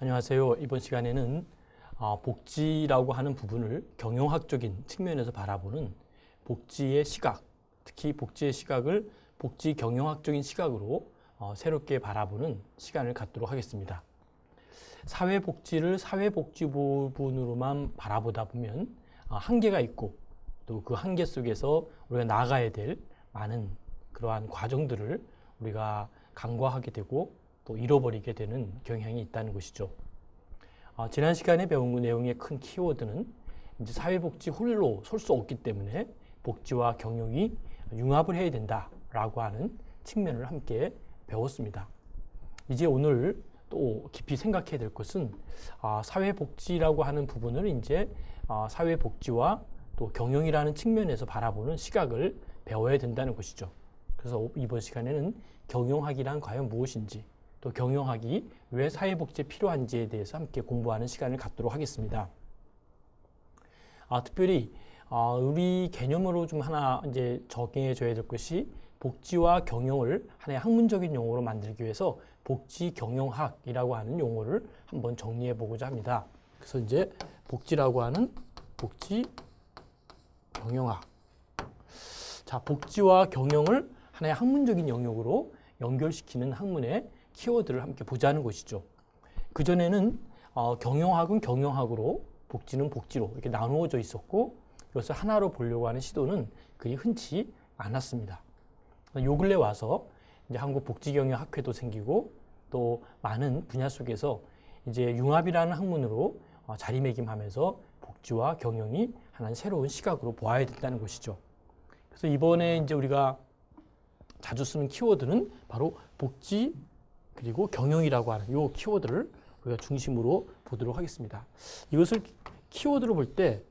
안녕하세요. 이번 시간에는 복지라고 하는 부분을 경영학적인 측면에서 바라보는 복지의 시각, 특히 복지의 시각을 복지 경영학적인 시각으로 새롭게 바라보는 시간을 갖도록 하겠습니다. 사회복지를 사회복지 부분으로만 바라보다 보면 한계가 있고 또 그 한계 속에서 우리가 나아가야 될 많은 그러한 과정들을 우리가 간과하게 되고 또 잃어버리게 되는 경향이 있다는 것이죠. 지난 시간에 배운 그 내용의 큰 키워드는 이제 사회복지 홀로 설 수 없기 때문에 복지와 경영이 융합을 해야 된다라고 하는 측면을 함께 배웠습니다. 이제 오늘 또 깊이 생각해야 될 것은 사회복지라고 하는 부분을 이제 사회복지와 또 경영이라는 측면에서 바라보는 시각을 배워야 된다는 것이죠. 그래서 이번 시간에는 경영학이란 과연 무엇인지 또 경영학이 왜 사회복지에 필요한지에 대해서 함께 공부하는 시간을 갖도록 하겠습니다. 특별히 우리 개념으로 좀 하나 이제 적용해 줘야 될 것이 복지와 경영을 하나의 학문적인 용어로 만들기 위해서 복지 경영학이라고 하는 용어를 한번 정리해 보고자 합니다. 그래서 이제 복지라고 하는 복지 경영학. 자, 복지와 경영을 하나의 학문적인 영역으로 연결시키는 학문의 키워드를 함께 보자는 것이죠. 그전에는 경영학은 경영학으로 복지는 복지로 이렇게 나누어져 있었고 이것을 하나로 보려고 하는 시도는 그리 흔치 않았습니다. 요 근래 와서 이제 한국복지경영학회도 생기고 또 많은 분야 속에서 이제 융합이라는 학문으로 자리매김하면서 복지와 경영이 하나의 새로운 시각으로 보아야 된다는 것이죠. 그래서 이번에 이제 우리가 자주 쓰는 키워드는 바로 복지 그리고 경영이라고 하는 이 키워드를 우리가 중심으로 보도록 하겠습니다. 이것을 키워드로 볼 때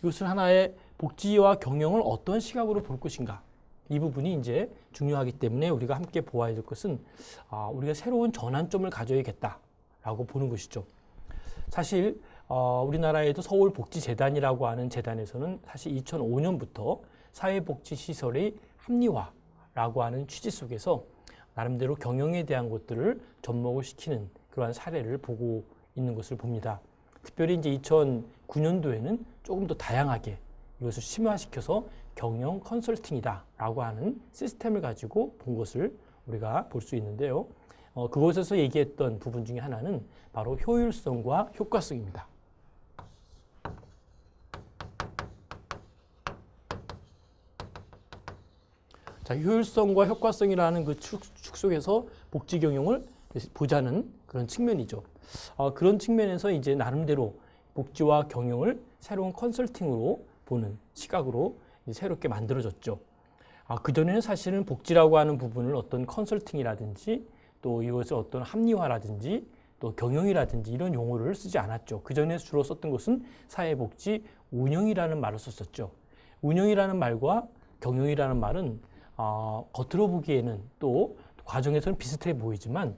이것을 하나의 복지와 경영을 어떤 시각으로 볼 것인가 이 부분이 이제 중요하기 때문에 우리가 함께 보아야 될 것은 우리가 새로운 전환점을 가져야겠다라고 보는 것이죠. 사실 우리나라에도 서울복지재단이라고 하는 재단에서는 사실 2005년부터 사회복지시설의 합리화라고 하는 취지 속에서 나름대로 경영에 대한 것들을 접목을 시키는 그러한 사례를 보고 있는 것을 봅니다. 특별히 이제 2009년도에는 조금 더 다양하게 이것을 심화시켜서 경영 컨설팅이다라고 하는 시스템을 가지고 본 것을 우리가 볼 수 있는데요. 그곳에서 얘기했던 부분 중에 하나는 바로 효율성과 효과성입니다. 자, 효율성과 효과성이라는 그 축 속에서 복지 경영을 보자는 그런 측면이죠. 그런 측면에서 이제 나름대로 복지와 경영을 새로운 컨설팅으로 보는 시각으로 새롭게 만들어졌죠. 그전에는 사실은 복지라고 하는 부분을 어떤 컨설팅이라든지 또 이것을 어떤 합리화라든지 또 경영이라든지 이런 용어를 쓰지 않았죠. 그전에 주로 썼던 것은 사회복지 운영이라는 말을 썼었죠. 운영이라는 말과 경영이라는 말은 겉으로 보기에는 또 과정에서는 비슷해 보이지만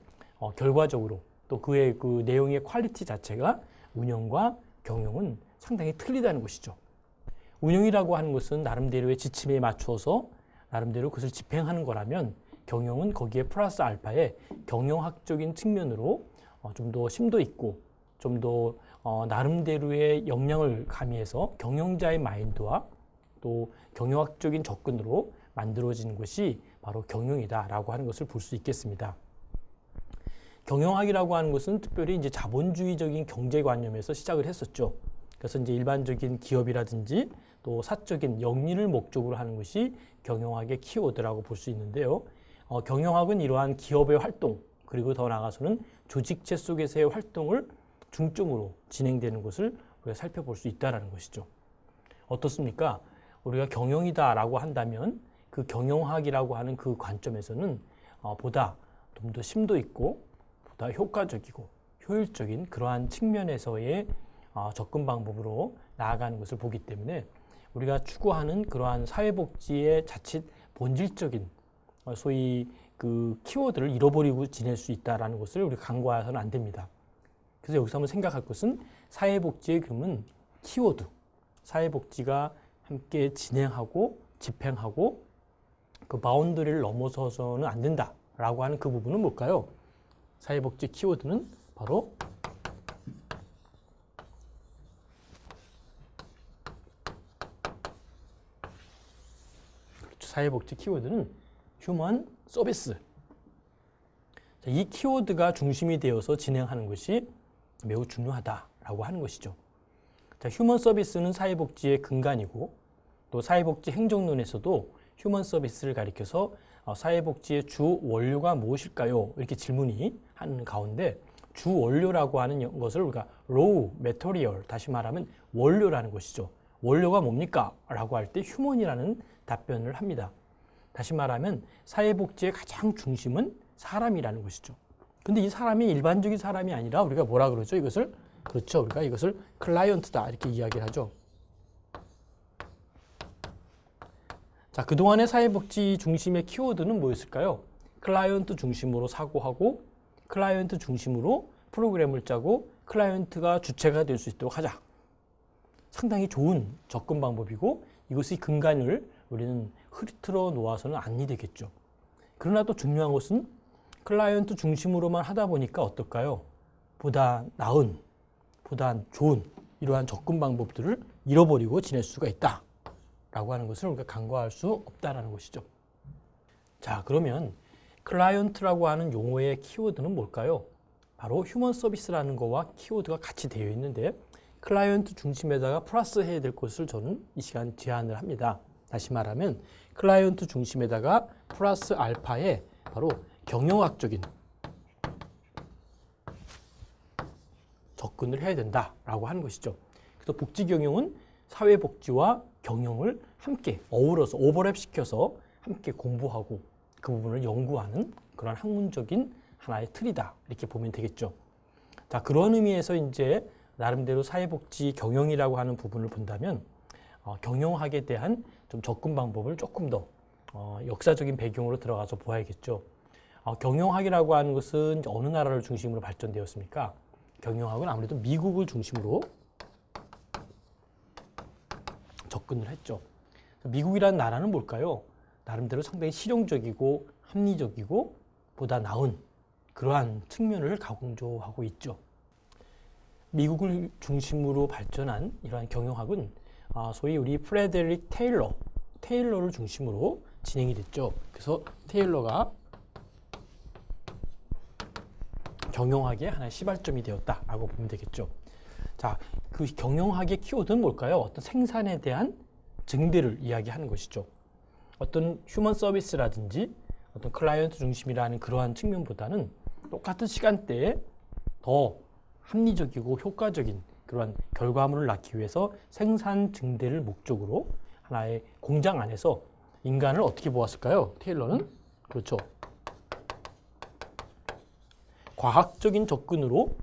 결과적으로 또 그의 그 내용의 퀄리티 자체가 운영과 경영은 상당히 틀리다는 것이죠. 운영이라고 하는 것은 나름대로의 지침에 맞추어서 나름대로 그것을 집행하는 거라면 경영은 거기에 플러스 알파의 경영학적인 측면으로 좀 더 심도 있고 좀 더 나름대로의 역량을 가미해서 경영자의 마인드와 또 경영학적인 접근으로 만들어지는 것이 바로 경영이다라고 하는 것을 볼 수 있겠습니다. 경영학이라고 하는 것은 특별히 이제 자본주의적인 경제관념에서 시작을 했었죠. 그래서 이제 일반적인 기업이라든지 또 사적인 영리를 목적으로 하는 것이 경영학의 키워드라고 볼 수 있는데요. 경영학은 이러한 기업의 활동 그리고 더 나아가서는 조직체 속에서의 활동을 중점으로 진행되는 것을 우리가 살펴볼 수 있다는 것이죠. 어떻습니까? 우리가 경영이다라고 한다면 그 경영학이라고 하는 그 관점에서는 보다 좀 더 심도 있고 보다 효과적이고 효율적인 그러한 측면에서의 접근 방법으로 나아가는 것을 보기 때문에 우리가 추구하는 그러한 사회복지의 자칫 본질적인 소위 그 키워드를 잃어버리고 지낼 수 있다는 것을 우리가 간과해서는 안 됩니다. 그래서 여기서 한번 생각할 것은 사회복지의 그러면 키워드, 사회복지가 함께 진행하고 집행하고 그 바운더리를 넘어서서는 안 된다라고 하는 그 부분은 뭘까요? 사회복지 키워드는 바로 사회복지 키워드는 휴먼 서비스. 이 키워드가 중심이 되어서 진행하는 것이 매우 중요하다라고 하는 것이죠. 자, 휴먼 서비스는 사회복지의 근간이고 또 사회복지 행정론에서도 휴먼 서비스를 가리켜서 사회복지의 주 원료가 무엇일까요? 이렇게 질문이 하는 가운데 주 원료라고 하는 것을 우리가 raw material, 다시 말하면 원료라는 것이죠. 원료가 뭡니까? 라고 할 때 휴먼이라는 답변을 합니다. 다시 말하면 사회복지의 가장 중심은 사람이라는 것이죠. 근데 이 사람이 일반적인 사람이 아니라 우리가 뭐라 그러죠? 이것을 그렇죠. 우리가 이것을 클라이언트다 이렇게 이야기를 하죠. 자, 그동안의 사회복지 중심의 키워드는 뭐였을까요? 클라이언트 중심으로 사고하고 클라이언트 중심으로 프로그램을 짜고 클라이언트가 주체가 될 수 있도록 하자. 상당히 좋은 접근 방법이고 이것의 근간을 우리는 흐트러 놓아서는 아니 되겠죠. 그러나 또 중요한 것은 클라이언트 중심으로만 하다 보니까 어떨까요? 보다 나은, 보다 좋은 이러한 접근 방법들을 잃어버리고 지낼 수가 있다. 라고 하는 것을 우리가 간과할 수 없다라는 것이죠. 자, 그러면 클라이언트라고 하는 용어의 키워드는 뭘까요? 바로 휴먼 서비스라는 거와 키워드가 같이 되어 있는데 클라이언트 중심에다가 플러스 해야 될 것을 저는 이 시간 제안을 합니다. 다시 말하면 클라이언트 중심에다가 플러스 알파에 바로 경영학적인 접근을 해야 된다라고 하는 것이죠. 그래서 복지경영은 사회복지와 경영을 함께 어우러서 오버랩시켜서 함께 공부하고 그 부분을 연구하는 그런 학문적인 하나의 틀이다 이렇게 보면 되겠죠. 자, 그런 의미에서 이제 나름대로 사회복지 경영이라고 하는 부분을 본다면 경영학에 대한 좀 접근 방법을 조금 더 역사적인 배경으로 들어가서 보아야겠죠. 경영학이라고 하는 것은 이제 어느 나라를 중심으로 발전되었습니까? 경영학은 아무래도 미국을 중심으로 접근을 했죠. 미국이라는 나라는 뭘까요? 나름대로 상당히 실용적이고 합리적이고 보다 나은 그러한 측면을 강조하고 있죠. 미국을 중심으로 발전한 이러한 경영학은 소위 우리 프레데릭 테일러를 중심으로 진행이 됐죠. 그래서 테일러가 경영학의 하나의 시발점이 되었다라고 보면 되겠죠. 자, 그 경영학의 키워드는 뭘까요? 어떤 생산에 대한 증대를 이야기하는 것이죠. 어떤 휴먼 서비스라든지 어떤 클라이언트 중심이라는 그러한 측면보다는 똑같은 시간대에 더 합리적이고 효과적인 그러한 결과물을 낳기 위해서 생산 증대를 목적으로 하나의 공장 안에서 인간을 어떻게 보았을까요? 테일러는 그렇죠. 과학적인 접근으로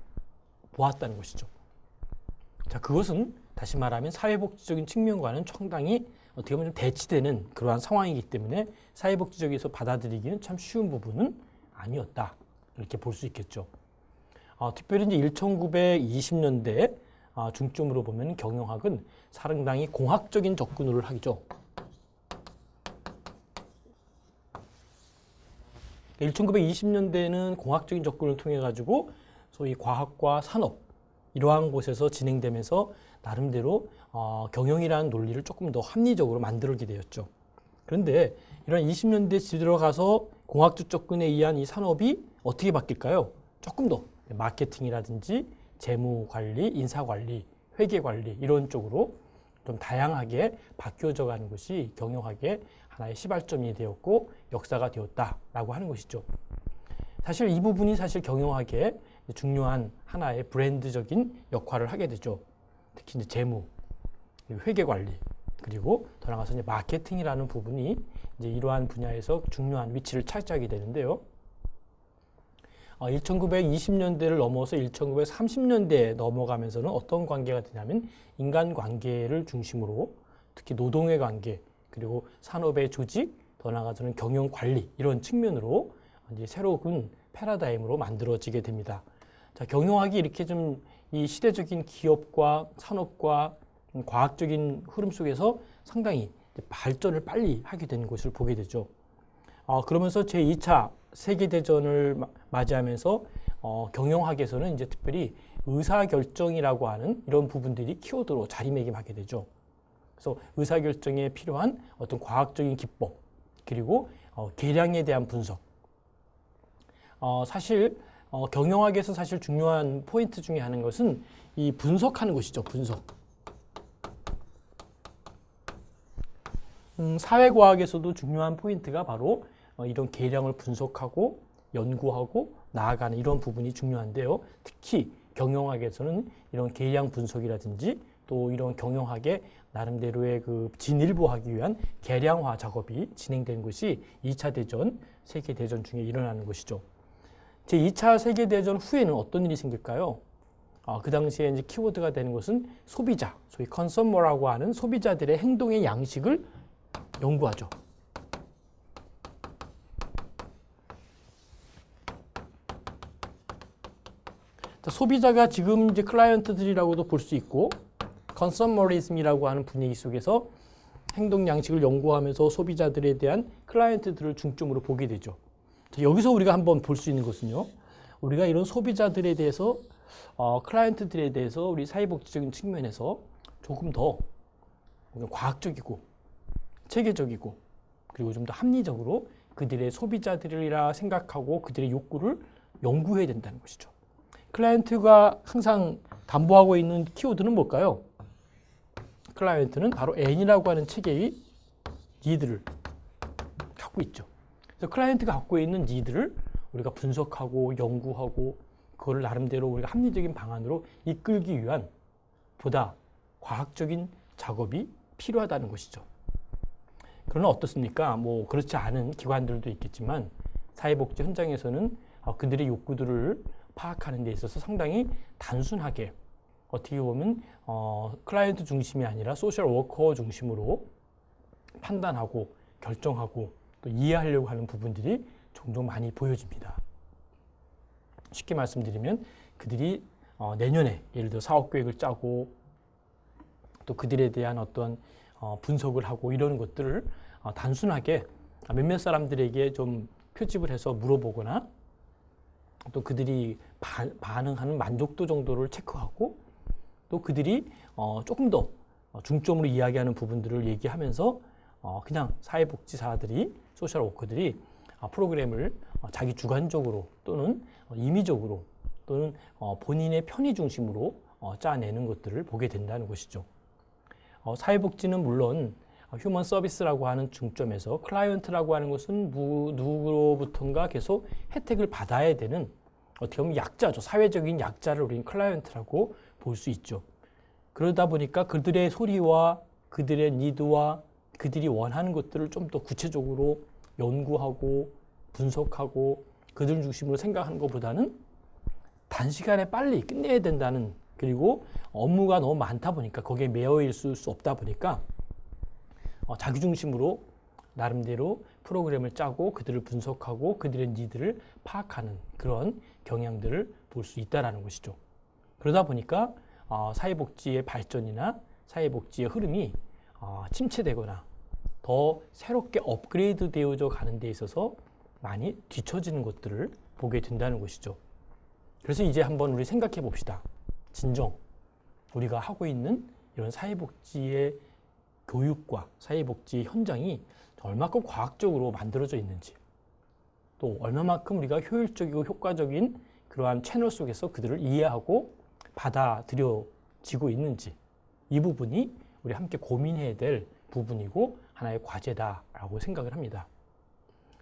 보았다는 것이죠. 자, 그것은 다시 말하면 사회복지적인 측면과는 상당히 어떻게 보면 좀 대치되는 그러한 상황이기 때문에 사회복지적에서 받아들이기는 참 쉬운 부분은 아니었다. 이렇게 볼 수 있겠죠. 특별히 이제 1920년대 중점으로 보면 경영학은 상당히 공학적인 접근을 하죠. 1920년대에는 공학적인 접근을 통해 가지고 소위 과학과 산업 이러한 곳에서 진행되면서 나름대로 경영이라는 논리를 조금 더 합리적으로 만들게 되었죠. 그런데 이런 20년대 들어가서 공학적 접근에 의한 이 산업이 어떻게 바뀔까요? 조금 더 마케팅이라든지 재무관리, 인사관리, 회계관리 이런 쪽으로 좀 다양하게 바뀌어져 가는 것이 경영학의 하나의 시발점이 되었고 역사가 되었다라고 하는 것이죠. 사실 이 부분이 사실 경영학의 중요한 하나의 브랜드적인 역할을 하게 되죠. 특히 이제 재무, 회계관리, 그리고 더 나아가서 이제 마케팅이라는 부분이 이제 이러한 분야에서 중요한 위치를 차지하게 되는데요. 1920년대를 넘어서 1930년대에 넘어가면서는 어떤 관계가 되냐면 인간관계를 중심으로 특히 노동의 관계 그리고 산업의 조직 더 나아가서는 경영관리 이런 측면으로 이제 새로운 패러다임으로 만들어지게 됩니다. 자, 경영학이 이렇게 좀 이 시대적인 기업과 산업과 과학적인 흐름 속에서 상당히 발전을 빨리 하게 된 것을 보게 되죠. 그러면서 제2차 세계대전을 맞이하면서 경영학에서는 이제 특별히 의사결정이라고 하는 이런 부분들이 키워드로 자리매김하게 되죠. 그래서 의사결정에 필요한 어떤 과학적인 기법, 그리고 계량에 대한 분석. 사실 경영학에서 사실 중요한 포인트 중에 하는 것은 이 분석하는 것이죠. 분석. 사회과학에서도 중요한 포인트가 바로 이런 계량을 분석하고 연구하고 나아가는 이런 부분이 중요한데요. 특히 경영학에서는 이런 계량 분석이라든지 또 이런 경영학의 나름대로의 그 진일보하기 위한 계량화 작업이 진행된 것이 2차 대전, 세계대전 중에 일어나는 것이죠. 제2차 세계대전 후에는 어떤 일이 생길까요? 그 당시에 이제 키워드가 되는 것은 소비자, 소위 컨서머라고 하는 소비자들의 행동의 양식을 연구하죠. 소비자가 지금 이제 클라이언트들이라고도 볼 수 있고, 컨서머리즘이라고 하는 분위기 속에서 행동 양식을 연구하면서 소비자들에 대한 클라이언트들을 중점으로 보게 되죠. 여기서 우리가 한번 볼 수 있는 것은요, 우리가 이런 소비자들에 대해서 클라이언트들에 대해서 우리 사회복지적인 측면에서 조금 더 과학적이고 체계적이고 그리고 좀 더 합리적으로 그들의 소비자들이라 생각하고 그들의 욕구를 연구해야 된다는 것이죠. 클라이언트가 항상 담보하고 있는 키워드는 뭘까요? 클라이언트는 바로 N이라고 하는 체계의 니드를 갖고 있죠. 그래서 클라이언트가 갖고 있는 니드를 우리가 분석하고 연구하고 그거를 나름대로 우리가 합리적인 방안으로 이끌기 위한 보다 과학적인 작업이 필요하다는 것이죠. 그러나 어떻습니까? 뭐 그렇지 않은 기관들도 있겠지만 사회복지 현장에서는 그들의 욕구들을 파악하는 데 있어서 상당히 단순하게 어떻게 보면 클라이언트 중심이 아니라 소셜 워커 중심으로 판단하고 결정하고 또 이해하려고 하는 부분들이 종종 많이 보여집니다. 쉽게 말씀드리면 그들이 내년에 예를 들어 사업계획을 짜고 또 그들에 대한 어떤 분석을 하고 이러는 것들을 단순하게 몇몇 사람들에게 좀 표집을 해서 물어보거나 또 그들이 반응하는 만족도 정도를 체크하고 또 그들이 조금 더 중점으로 이야기하는 부분들을 얘기하면서 그냥 사회복지사들이 소셜워커들이 프로그램을 자기 주관적으로 또는 임의적으로 또는 본인의 편의 중심으로 짜내는 것들을 보게 된다는 것이죠. 사회복지는 물론 휴먼 서비스라고 하는 중점에서 클라이언트라고 하는 것은 누구로부턴가 계속 혜택을 받아야 되는 어떻게 보면 약자죠. 사회적인 약자를 우리는 클라이언트라고 볼 수 있죠. 그러다 보니까 그들의 소리와 그들의 니드와 그들이 원하는 것들을 좀 더 구체적으로 연구하고 분석하고 그들 중심으로 생각하는 것보다는 단시간에 빨리 끝내야 된다는, 그리고 업무가 너무 많다 보니까 거기에 매여 있을 수 없다 보니까 자기 중심으로 나름대로 프로그램을 짜고 그들을 분석하고 그들의 니드를 파악하는 그런 경향들을 볼 수 있다는 것이죠. 그러다 보니까 사회복지의 발전이나 사회복지의 흐름이 침체되거나 더 새롭게 업그레이드 되어져 가는 데 있어서 많이 뒤처지는 것들을 보게 된다는 것이죠. 그래서 이제 한번 우리 생각해 봅시다. 진정 우리가 하고 있는 이런 사회복지의 교육과 사회복지 현장이 얼마큼 과학적으로 만들어져 있는지, 또 얼마만큼 우리가 효율적이고 효과적인 그러한 채널 속에서 그들을 이해하고 받아들여지고 있는지, 이 부분이 우리 함께 고민해야 될 부분이고 하나의 과제다라고 생각을 합니다.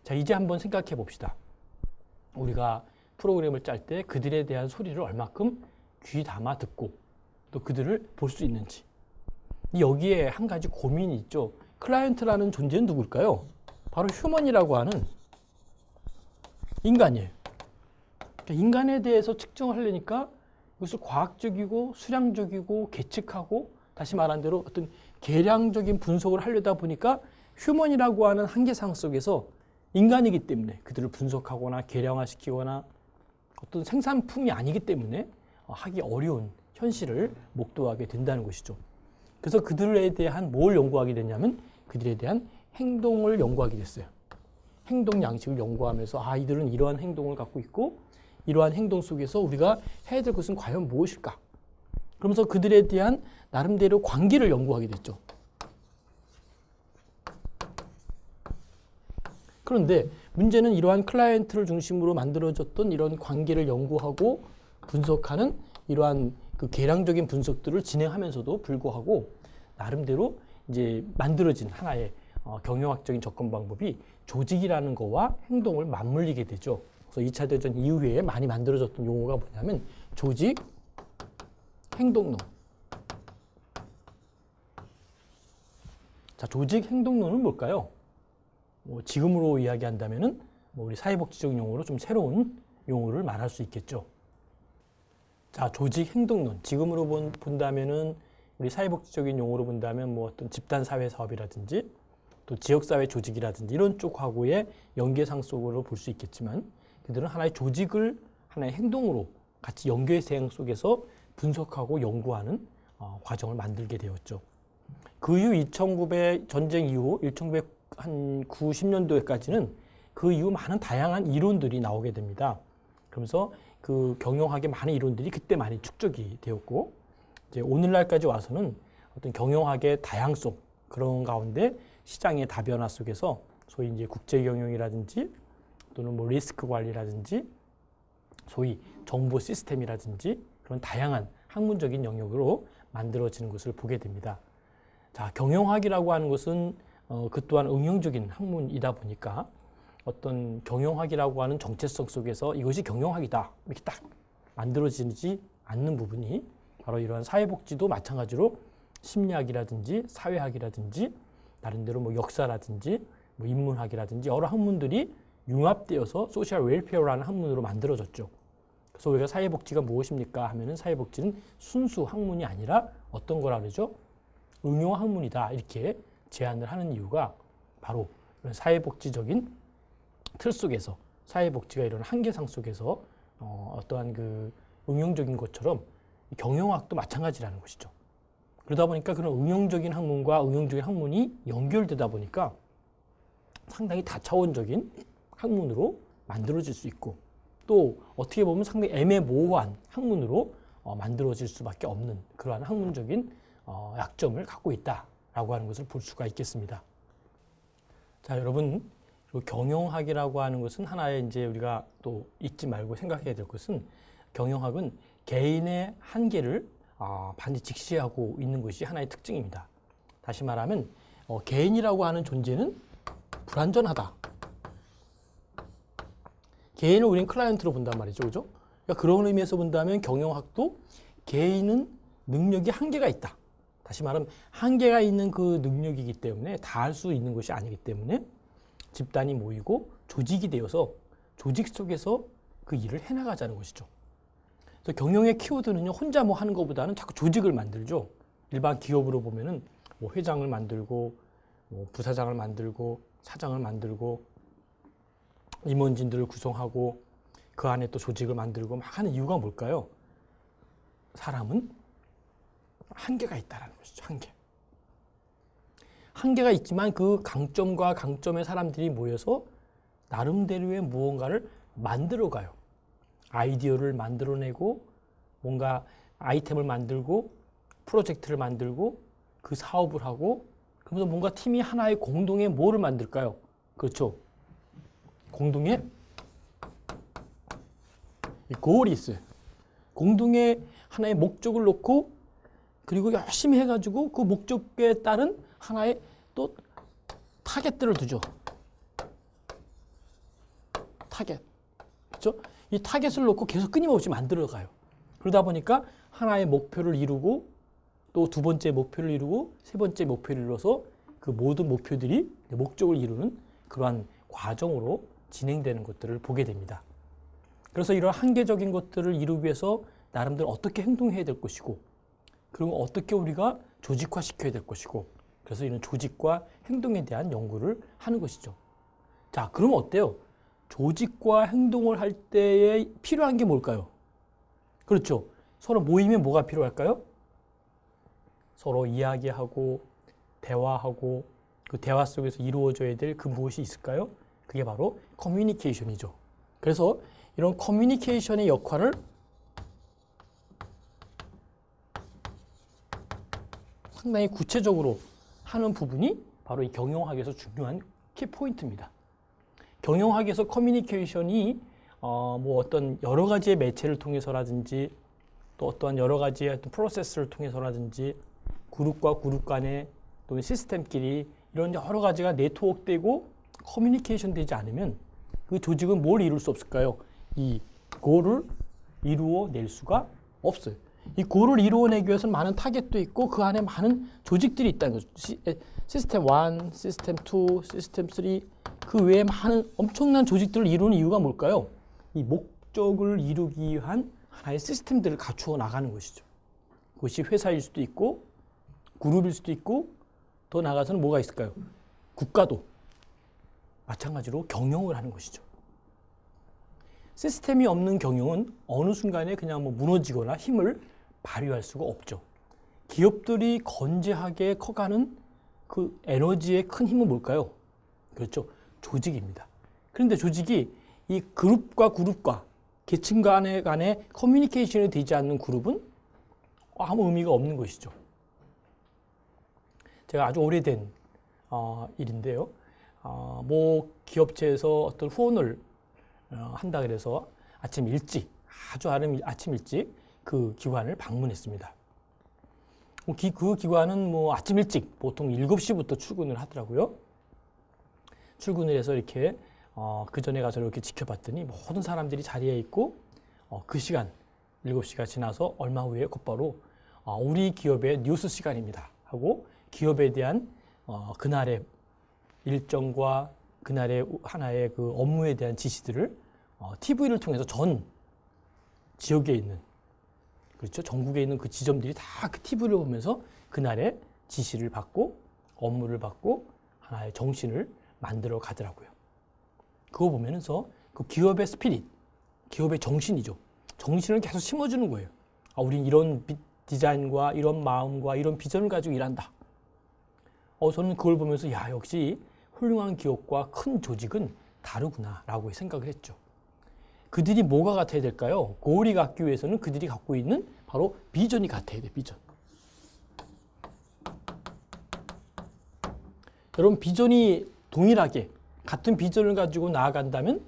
자, 이제 한번 생각해 봅시다. 우리가 프로그램을 짤 때 그들에 대한 소리를 얼마큼 귀 담아 듣고 또 그들을 볼 수 있는지, 여기에 한 가지 고민이 있죠. 클라이언트라는 존재는 누굴까요? 바로 휴먼이라고 하는 인간이에요. 그러니까 인간에 대해서 측정을 하려니까 이것을 과학적이고 수량적이고 계측하고 다시 말한 대로 어떤 계량적인 분석을 하려다 보니까 휴먼이라고 하는 한계상 속에서 인간이기 때문에 그들을 분석하거나 계량화시키거나 어떤 생산품이 아니기 때문에 하기 어려운 현실을 목도하게 된다는 것이죠. 그래서 그들에 대한 뭘 연구하게 됐냐면 그들에 대한 행동을 연구하게 됐어요. 행동 양식을 연구하면서 이들은 이러한 행동을 갖고 있고 이러한 행동 속에서 우리가 해야 될 것은 과연 무엇일까? 그러면서 그들에 대한 나름대로 관계를 연구하게 됐죠. 그런데 문제는 이러한 클라이언트를 중심으로 만들어졌던 이런 관계를 연구하고 분석하는 이러한 그 계량적인 분석들을 진행하면서도 불구하고 나름대로 이제 만들어진 하나의 경영학적인 접근 방법이 조직이라는 거와 행동을 맞물리게 되죠. 그래서 2차 대전 이후에 많이 만들어졌던 용어가 뭐냐면 조직, 행동론. 자, 조직, 행동론은 뭘까요? 지금으로 이야기한다면은 우리 사회복지적 용어로 좀 새로운 용어를 말할 수 있겠죠. 자, 조직 행동론. 지금으로 본다면은 우리 사회복지적인 용어로 본다면 뭐 어떤 집단 사회 사업이라든지 또 지역사회 조직이라든지 이런 쪽하고의 연계상 속으로 볼 수 있겠지만 그들은 하나의 조직을 하나의 행동으로 같이 연계생 속에서 분석하고 연구하는 과정을 만들게 되었죠. 그 이후 1900 전쟁 이후 1990년도에까지는 그 이후 많은 다양한 이론들이 나오게 됩니다. 그러면서 그 경영학의 많은 이론들이 그때 많이 축적이 되었고 이제 오늘날까지 와서는 어떤 경영학의 다양성 그런 가운데 시장의 다변화 속에서 소위 이제 국제 경영이라든지 또는 뭐 리스크 관리라든지 소위 정보 시스템이라든지 그런 다양한 학문적인 영역으로 만들어지는 것을 보게 됩니다. 자, 경영학이라고 하는 것은 그 또한 응용적인 학문이다 보니까 어떤 경영학이라고 하는 정체성 속에서 이것이 경영학이다 이렇게 딱 만들어지지 않는 부분이 바로 이러한 사회복지도 마찬가지로 심리학이라든지 사회학이라든지 나름대로 뭐 역사라든지 뭐 인문학이라든지 여러 학문들이 융합되어서 소셜 웰페어라는 학문으로 만들어졌죠. 그래서 우리가 사회복지가 무엇입니까 하면은 사회복지는 순수 학문이 아니라 어떤 거라 그러죠? 응용 학문이다 이렇게 제안을 하는 이유가 바로 사회복지적인 틀 속에서 사회복지가 이런 한계상 속에서 어떠한 그 응용적인 것처럼 경영학도 마찬가지라는 것이죠. 그러다 보니까 그런 응용적인 학문과 응용적인 학문이 연결되다 보니까 상당히 다차원적인 학문으로 만들어질 수 있고 또 어떻게 보면 상당히 애매모호한 학문으로 만들어질 수밖에 없는 그러한 학문적인 약점을 갖고 있다라고 하는 것을 볼 수가 있겠습니다. 자, 여러분 경영학이라고 하는 것은 하나의 이제 우리가 또 잊지 말고 생각해야 될 것은 경영학은 개인의 한계를 반드시 직시하고 있는 것이 하나의 특징입니다. 다시 말하면 개인이라고 하는 존재는 불완전하다. 개인을 우리는 클라이언트로 본단 말이죠. 그죠? 그러니까 그런 의미에서 본다면 경영학도 개인은 능력이 한계가 있다. 다시 말하면 한계가 있는 그 능력이기 때문에 다 할 수 있는 것이 아니기 때문에 집단이 모이고 조직이 되어서 조직 속에서 그 일을 해나가자는 것이죠. 그래서 경영의 키워드는요, 혼자 뭐 하는 것보다는 자꾸 조직을 만들죠. 일반 기업으로 보면은 뭐 회장을 만들고, 뭐 부사장을 만들고, 사장을 만들고, 임원진들을 구성하고, 그 안에 또 조직을 만들고 막 하는 이유가 뭘까요? 사람은 한계가 있다는 것이죠. 한계가 있지만 그 강점과 강점의 사람들이 모여서 나름대로의 무언가를 만들어가요. 아이디어를 만들어내고 뭔가 아이템을 만들고 프로젝트를 만들고 그 사업을 하고 그러면서 뭔가 팀이 하나의 공동의 뭐를 만들까요? 그렇죠. 공동의 골이 있어요. 공동의 하나의 목적을 놓고 그리고 열심히 해가지고 그 목적에 따른 하나의 또 타겟들을 두죠. 타겟. 그렇죠? 이 타겟을 놓고 계속 끊임없이 만들어가요. 그러다 보니까 하나의 목표를 이루고 또 두 번째 목표를 이루고 세 번째 목표를 이뤄서 그 모든 목표들이 목적을 이루는 그러한 과정으로 진행되는 것들을 보게 됩니다. 그래서 이런 한계적인 것들을 이루기 위해서 나름대로 어떻게 행동해야 될 것이고 그리고 어떻게 우리가 조직화시켜야 될 것이고 그래서 이런 조직과 행동에 대한 연구를 하는 것이죠. 자, 그러면 어때요? 조직과 행동을 할 때에 필요한 게 뭘까요? 그렇죠. 서로 모이면 뭐가 필요할까요? 서로 이야기하고 대화하고 그 대화 속에서 이루어져야 될 그 무엇이 있을까요? 그게 바로 커뮤니케이션이죠. 그래서 이런 커뮤니케이션의 역할을 상당히 구체적으로 하는 부분이 바로 이 경영학에서 중요한 키포인트입니다. 경영학에서 커뮤니케이션이 뭐 어떤 여러 가지의 매체를 통해서라든지 또 어떠한 여러 가지의 어떤 프로세스를 통해서라든지 그룹과 그룹 간의 또는 시스템끼리 이런 여러 가지가 네트워크되고 커뮤니케이션 되지 않으면 그 조직은 뭘 이룰 수 없을까요? 이 골을 이루어낼 수가 없어요. 이 골을 이루어내기 위해서는 많은 타겟도 있고 그 안에 많은 조직들이 있다는 거죠. 시스템 1, 시스템 2, 시스템 3, 그 외에 많은 엄청난 조직들을 이루는 이유가 뭘까요? 이 목적을 이루기 위한 하나의 시스템들을 갖추어 나가는 것이죠. 그것이 회사일 수도 있고 그룹일 수도 있고 더 나아가서는 뭐가 있을까요? 국가도 마찬가지로 경영을 하는 것이죠. 시스템이 없는 경영은 어느 순간에 그냥 뭐 무너지거나 힘을 발휘할 수가 없죠. 기업들이 건재하게 커가는 그 에너지의 큰 힘은 뭘까요? 그렇죠. 조직입니다. 그런데 조직이 이 그룹과 계층 간의 커뮤니케이션이 되지 않는 그룹은 아무 의미가 없는 것이죠. 제가 아주 오래된 일인데요. 뭐 기업체에서 어떤 후원을 한다 그래서 아침 일찍 그 기관을 방문했습니다. 그 기관은 뭐 아침 일찍 보통 7시부터 출근을 하더라고요. 출근을 해서 이렇게 그 전에 가서 이렇게 지켜봤더니 모든 사람들이 자리에 있고 그 시간 7시가 지나서 얼마 후에 곧바로 우리 기업의 뉴스 시간입니다 하고 기업에 대한 그날의 일정과 그날의 하나의 그 업무에 대한 지시들을 TV를 통해서 전 지역에 있는 그렇죠. 전국에 있는 그 지점들이 다 그 TV를 보면서 그날의 지시를 받고 업무를 받고 하나의 정신을 만들어 가더라고요. 그거 보면서 그 기업의 스피릿, 기업의 정신이죠. 정신을 계속 심어주는 거예요. 우린 이런 디자인과 이런 마음과 이런 비전을 가지고 일한다. 저는 그걸 보면서 역시 훌륭한 기업과 큰 조직은 다르구나라고 생각을 했죠. 그들이 뭐가 같아야 될까요? 고울이 갖기 위해서는 그들이 갖고 있는 바로 비전이 같아야 돼, 비전. 여러분, 비전이 동일하게 같은 비전을 가지고 나아간다면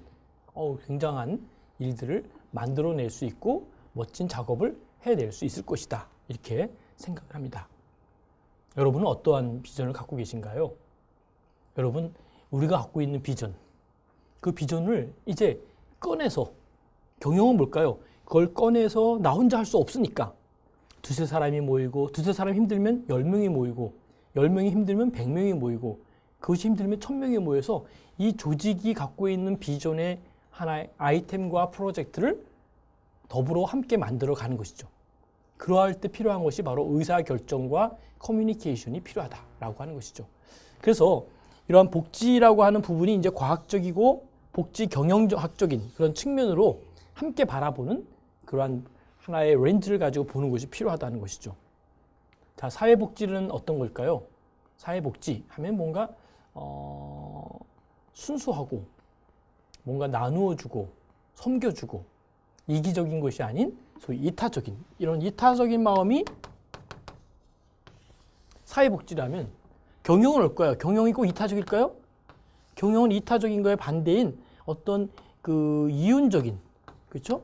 굉장한 일들을 만들어낼 수 있고 멋진 작업을 해낼 수 있을 것이다. 이렇게 생각을 합니다. 여러분은 어떠한 비전을 갖고 계신가요? 여러분, 우리가 갖고 있는 비전, 그 비전을 이제 꺼내서 경영은 뭘까요? 그걸 꺼내서 나 혼자 할 수 없으니까 두세 사람이 모이고 두세 사람이 힘들면 10명이 모이고 10명이 힘들면 100명이 모이고 그것이 힘들면 1000명이 모여서 이 조직이 갖고 있는 비전의 하나의 아이템과 프로젝트를 더불어 함께 만들어 가는 것이죠. 그러할 때 필요한 것이 바로 의사결정과 커뮤니케이션이 필요하다라고 하는 것이죠. 그래서 이러한 복지라고 하는 부분이 이제 과학적이고 복지 경영학적인 그런 측면으로 함께 바라보는 그러한 하나의 렌즈를 가지고 보는 것이 필요하다는 것이죠. 자, 사회복지는 어떤 걸까요? 사회복지 하면 뭔가 순수하고 뭔가 나누어주고 섬겨주고 이기적인 것이 아닌 소위 이타적인 이런 이타적인 마음이 사회복지라면 경영은 올까요? 경영이 꼭 이타적일까요? 경영은 이타적인 거에 반대인 어떤 그 이윤적인 그렇죠?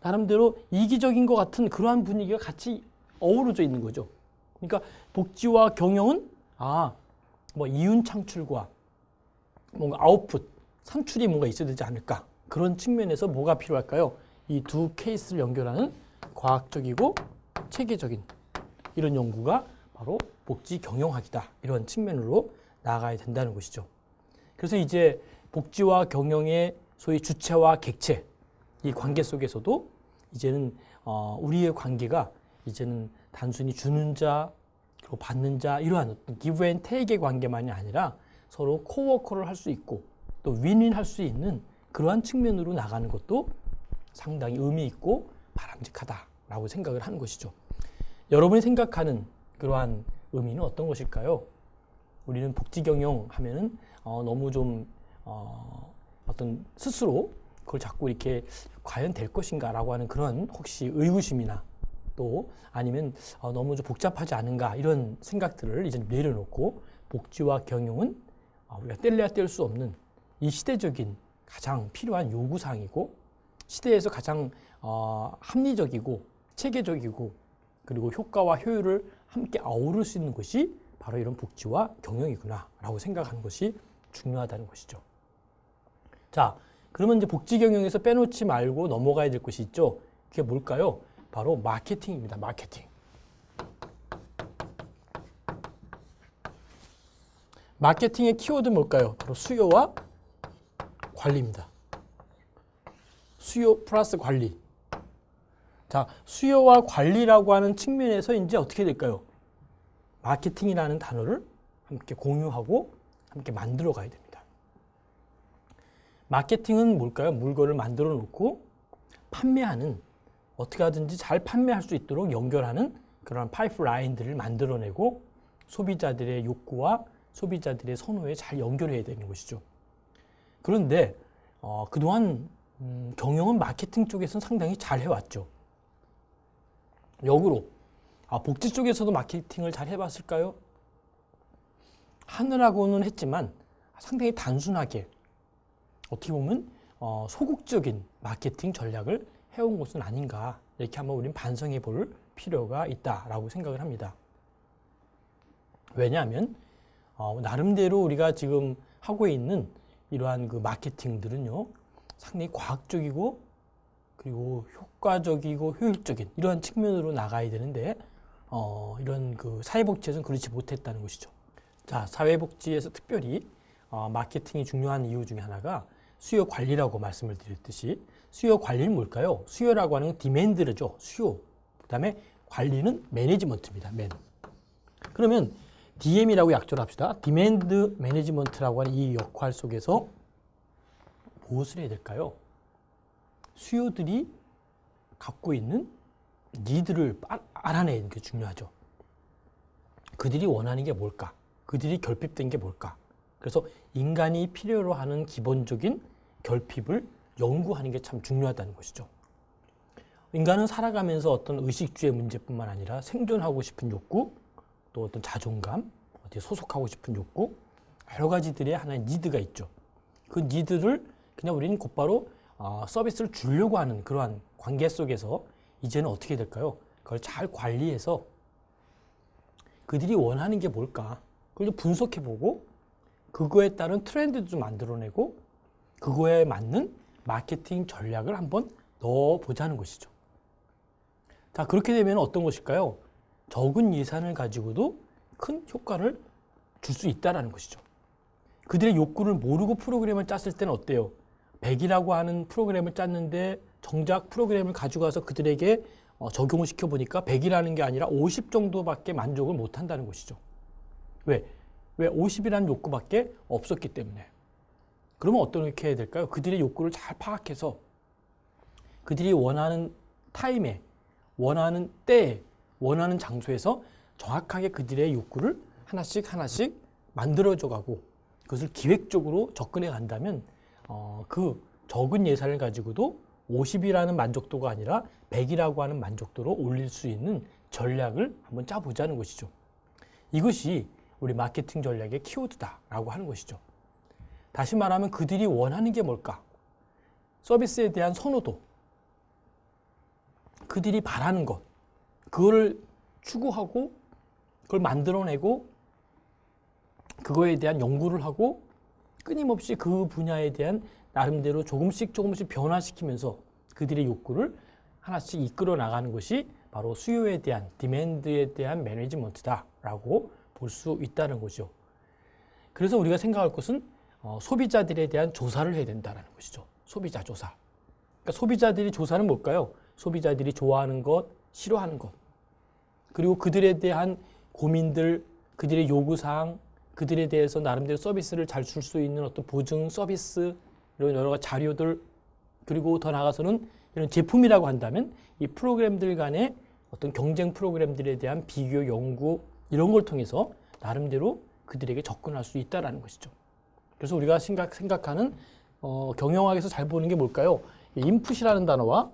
나름대로 이기적인 것 같은 그러한 분위기가 같이 어우러져 있는 거죠. 그러니까 복지와 경영은 뭐 이윤 창출과 뭔가 아웃풋, 산출이 뭔가 있어야 되지 않을까. 그런 측면에서 뭐가 필요할까요? 이 두 케이스를 연결하는 과학적이고 체계적인 이런 연구가 바로 복지 경영학이다. 이런 측면으로 나아가야 된다는 것이죠. 그래서 이제 복지와 경영의 소위 주체와 객체 이 관계 속에서도 이제는 우리의 관계가 이제는 단순히 주는 자 그리고 받는 자 이러한 어떤 기브 앤 테이크의 관계만이 아니라 서로 코워커를 할 수 있고 또 윈윈 할 수 있는 그러한 측면으로 나가는 것도 상당히 의미 있고 바람직하다라고 생각을 하는 것이죠. 여러분이 생각하는 그러한 의미는 어떤 것일까요? 우리는 복지 경영 하면은 너무 좀 어떤 스스로 그걸 자꾸 이렇게 과연 될 것인가라고 하는 그런 혹시 의구심이나 또 아니면 너무 좀 복잡하지 않은가 이런 생각들을 이제 내려놓고 복지와 경영은 우리가 뗄래야 뗄 수 없는 이 시대적인 가장 필요한 요구사항이고 시대에서 가장 합리적이고 체계적이고 그리고 효과와 효율을 함께 아우를 수 있는 것이 바로 이런 복지와 경영이구나라고 생각하는 것이 중요하다는 것이죠. 자, 그러면 이제 복지 경영에서 빼놓지 말고 넘어가야 될 것이 있죠. 그게 뭘까요? 바로 마케팅입니다. 마케팅. 마케팅의 키워드는 뭘까요? 바로 수요와 관리입니다. 수요 플러스 관리. 자, 수요와 관리라고 하는 측면에서 이제 어떻게 될까요? 마케팅이라는 단어를 함께 공유하고 함께 만들어 가야 됩니다. 마케팅은 뭘까요? 물건을 만들어 놓고 판매하는, 어떻게 하든지 잘 판매할 수 있도록 연결하는 그런 파이프라인들을 만들어내고 소비자들의 욕구와 소비자들의 선호에 잘 연결해야 되는 것이죠. 그런데 그동안 경영은 마케팅 쪽에서는 상당히 잘 해왔죠. 역으로 복지 쪽에서도 마케팅을 잘 해봤을까요? 하느라고는 했지만 상당히 단순하게 어떻게 보면 소극적인 마케팅 전략을 해온 것은 아닌가 이렇게 한번 우리는 반성해 볼 필요가 있다라고 생각을 합니다. 왜냐하면 나름대로 우리가 지금 하고 있는 이러한 그 마케팅들은요 상당히 과학적이고 그리고 효과적이고 효율적인 이러한 측면으로 나가야 되는데 이런 그 사회복지에서는 그렇지 못했다는 것이죠. 자, 사회복지에서 특별히 마케팅이 중요한 이유 중에 하나가 수요 관리라고 말씀을 드렸듯이 수요 관리는 뭘까요? 수요라고 하는 건 디맨드죠. 수요. 그 다음에 관리는 매니지먼트입니다. 그러면 DM이라고 약조를 합시다. 디맨드 매니지먼트라고 하는 이 역할 속에서 무엇을 해야 될까요? 수요들이 갖고 있는 니드를 알아내는 게 중요하죠. 그들이 원하는 게 뭘까? 그들이 결핍된 게 뭘까? 그래서 인간이 필요로 하는 기본적인 결핍을 연구하는 게 참 중요하다는 것이죠. 인간은 살아가면서 어떤 의식주의 문제뿐만 아니라 생존하고 싶은 욕구, 또 어떤 자존감, 어디에 소속하고 싶은 욕구, 여러 가지들의 하나의 니드가 있죠. 그 니드를 그냥 우리는 곧바로 서비스를 주려고 하는 그러한 관계 속에서 이제는 어떻게 될까요? 그걸 잘 관리해서 그들이 원하는 게 뭘까? 그걸 좀 분석해보고 그거에 따른 트렌드도 좀 만들어내고 그거에 맞는 마케팅 전략을 한번 넣어보자는 것이죠. 자, 그렇게 되면 어떤 것일까요? 적은 예산을 가지고도 큰 효과를 줄 수 있다는 것이죠. 그들의 욕구를 모르고 프로그램을 짰을 때는 어때요? 100이라고 하는 프로그램을 짰는데 정작 프로그램을 가져가서 그들에게 적용을 시켜보니까 100이라는 게 아니라 50 정도밖에 만족을 못한다는 것이죠. 왜 50이라는 욕구밖에 없었기 때문에. 그러면 어떻게 해야 될까요? 그들의 욕구를 잘 파악해서 그들이 원하는 타임에, 원하는 때에, 원하는 장소에서 정확하게 그들의 욕구를 하나씩 만들어줘가고 그것을 기획적으로 접근해 간다면 그 적은 예산을 가지고도 50이라는 만족도가 아니라 100이라고 하는 만족도로 올릴 수 있는 전략을 한번 짜보자는 것이죠. 이것이 우리 마케팅 전략의 키워드다라고 하는 것이죠. 다시 말하면 그들이 원하는 게 뭘까? 서비스에 대한 선호도, 그들이 바라는 것, 그거를 추구하고 그걸 만들어내고 그거에 대한 연구를 하고 끊임없이 그 분야에 대한 나름대로 조금씩 변화시키면서 그들의 욕구를 하나씩 이끌어 나가는 것이 바로 수요에 대한 디맨드에 대한 매니지먼트다라고 볼 수 있다는 거죠. 그래서 우리가 생각할 것은 소비자들에 대한 조사를 해야 된다는 것이죠. 소비자 조사. 그러니까 소비자들이 조사는 뭘까요? 소비자들이 좋아하는 것, 싫어하는 것. 그리고 그들에 대한 고민들, 그들의 요구사항, 그들에 대해서 나름대로 서비스를 잘 줄 수 있는 어떤 보증 서비스, 이런 여러 가지 자료들, 그리고 더 나아가서는 이런 제품이라고 한다면 이 프로그램들 간의 어떤 경쟁 프로그램들에 대한 비교 연구, 이런 걸 통해서 나름대로 그들에게 접근할 수 있다는 것이죠. 그래서 우리가 생각하는 경영학에서 잘 보는 게 뭘까요? 인풋이라는 단어와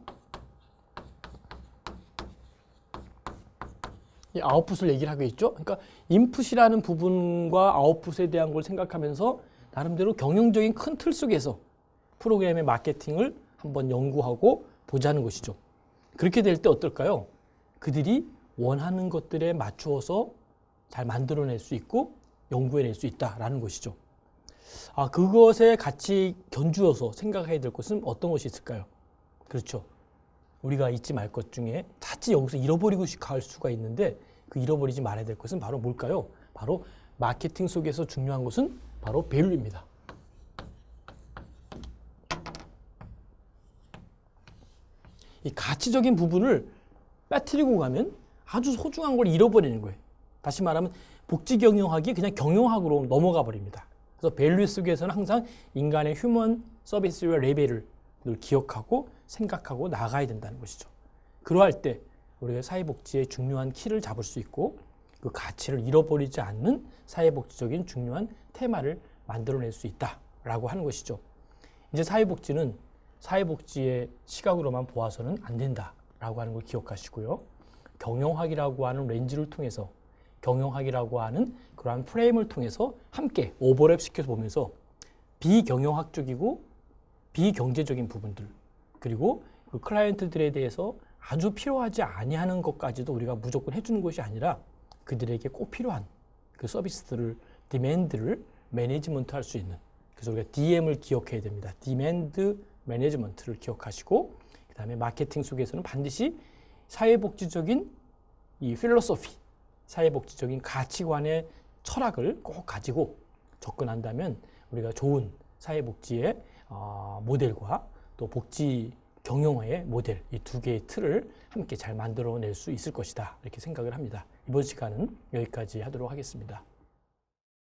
이 아웃풋을 얘기를 하고 있죠. 그러니까 인풋이라는 부분과 아웃풋에 대한 걸 생각하면서 나름대로 경영적인 큰 틀 속에서 프로그램의 마케팅을 한번 연구하고 보자는 것이죠. 그렇게 될 때 어떨까요? 그들이 원하는 것들에 맞추어서 잘 만들어낼 수 있고 연구해낼 수 있다라는 것이죠. 그것에 같이 견주어서 생각해야 될 것은 어떤 것이 있을까요? 그렇죠. 우리가 잊지 말 것 중에 자칫 여기서 잃어버리고 갈 수가 있는데 그 잃어버리지 말아야 될 것은 바로 뭘까요? 바로 마케팅 속에서 중요한 것은 바로 밸류입니다. 이 가치적인 부분을 빠뜨리고 가면 아주 소중한 걸 잃어버리는 거예요. 다시 말하면 복지 경영학이 그냥 경영학으로 넘어가 버립니다. 그래서 밸류 속에서는 항상 인간의 휴먼 서비스와 레벨을 늘 기억하고 생각하고 나가야 된다는 것이죠. 그러할 때 우리가 사회복지의 중요한 키를 잡을 수 있고 그 가치를 잃어버리지 않는 사회복지적인 중요한 테마를 만들어낼 수 있다라고 하는 것이죠. 이제 사회복지는 사회복지의 시각으로만 보아서는 안 된다라고 하는 걸 기억하시고요. 경영학이라고 하는 렌즈를 통해서 경영학이라고 하는 그러한 프레임을 통해서 함께 오버랩 시켜서 보면서 비경영학적이고 비경제적인 부분들 그리고 그 클라이언트들에 대해서 아주 필요하지 아니하는 것까지도 우리가 무조건 해주는 것이 아니라 그들에게 꼭 필요한 그 서비스들을 디맨드를 매니지먼트 할 수 있는 그래서 우리가 DM을 기억해야 됩니다. 디맨드 매니지먼트를 기억하시고 그 다음에 마케팅 속에서는 반드시 사회복지적인 이 필로소피 사회복지적인 가치관의 철학을 꼭 가지고 접근한다면 우리가 좋은 사회복지의 모델과 또 복지 경영의 모델 이 두 개의 틀을 함께 잘 만들어낼 수 있을 것이다 이렇게 생각을 합니다. 이번 시간은 여기까지 하도록 하겠습니다.